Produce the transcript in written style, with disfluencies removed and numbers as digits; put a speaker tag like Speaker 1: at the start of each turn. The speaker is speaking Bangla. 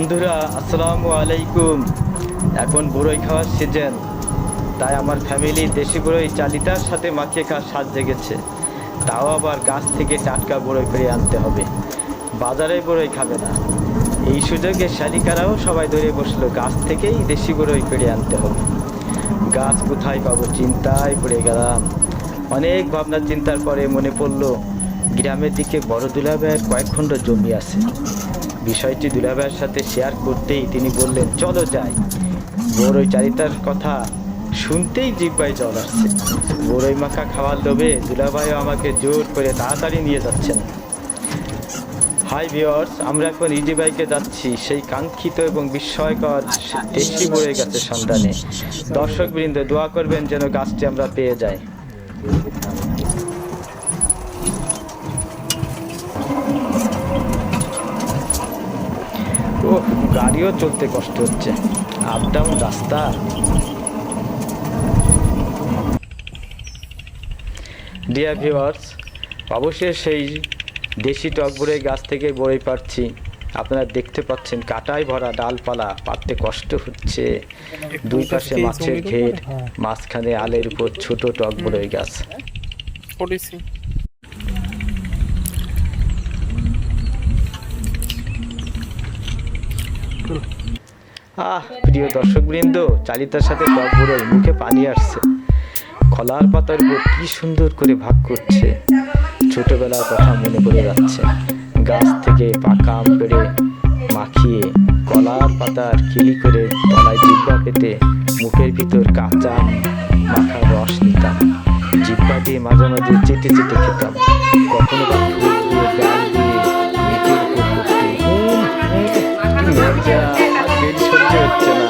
Speaker 1: বন্ধুরা আসসালামু আলাইকুম। এখন বড়ই খাওয়ার সিজন, তাই আমার ফ্যামিলি দেশি বড়ই চালিতার সাথে মাখিয়ে খাওয়ার স্বাদ জেগেছে। তাও আবার গাছ থেকে টাটকা বড়ই করে আনতে হবে, বাজারে বড়ই খাবে না। এই সুযোগে শালিকারাও সবাই ধরে বসলো, গাছ থেকেই দেশি বড়ই করে আনতে হবে। গাছ কোথায় পাবো চিন্তায় পড়ে গেলাম। অনেক ভাবনা চিন্তার পরে মনে পড়লো গ্রামের দিকে বড় দুলাভাইয়ের কয়েক খণ্ড জমি আছে। বিষয়টি দুলাভাইয়ের সাথে শেয়ার করতেই তিনি বললেন, চলো যাই। বড়ই চারিতার কথা শুনতেই জিহ্বায় জল আসছে। বড়ই মাখা খাওয়ার লোভে দুলাভাইও আমাকে জোর করে তাড়াতাড়ি নিয়ে যাচ্ছেন। হাই ভিউয়ার্স, আমরা এখন ইজি বাইকে যাচ্ছি সেই কাঙ্ক্ষিত এবং বিস্ময়কর দেশি বড়ই গাছের সন্ধানে। দর্শকবৃন্দ দোয়া করবেন যেন গাছটি আমরা পেয়ে যাই। ও, গাড়িও চলতে কষ্ট হচ্ছে, আপ ডাউন রাস্তা। ডিয়ার ভিউয়ার্স, অবশ্যই সেই দেশি টক বড়ই গাছ থেকে বড়ই পাচ্ছি। আপনারা দেখতে পাচ্ছেন কাটায় ভরা ডালপালা, পাততে কষ্ট হচ্ছে। দুই পাশে মাছের ঘের, মাঝখানে আলের উপর ছোট টক বড়ই গাছ। প্রিয় দর্শকবৃন্দ, চালিতার সাথে টক বড়ই, মুখে পানি আসছে। কলার পাতার উপর কি সুন্দর করে ভাগ করছে, ছোটবেলার কথা মনে পড়ে যাচ্ছে। গাছ থেকে পাকা আম পেড়ে মাখিয়ে কলার পাতার খিলি করে তলায় জিহ্বা পেতে মুখের ভিতর কাঁচা মাখার রস নিতাম। জিহ্বা দিয়ে মাঝে মাঝে চেটে চেটে খেতাম। কখনো বা ঠোঁট দিয়ে গাল দিয়ে মুখের উপর করতে, কি মজা! আর পেট সহ্য হচ্ছে না।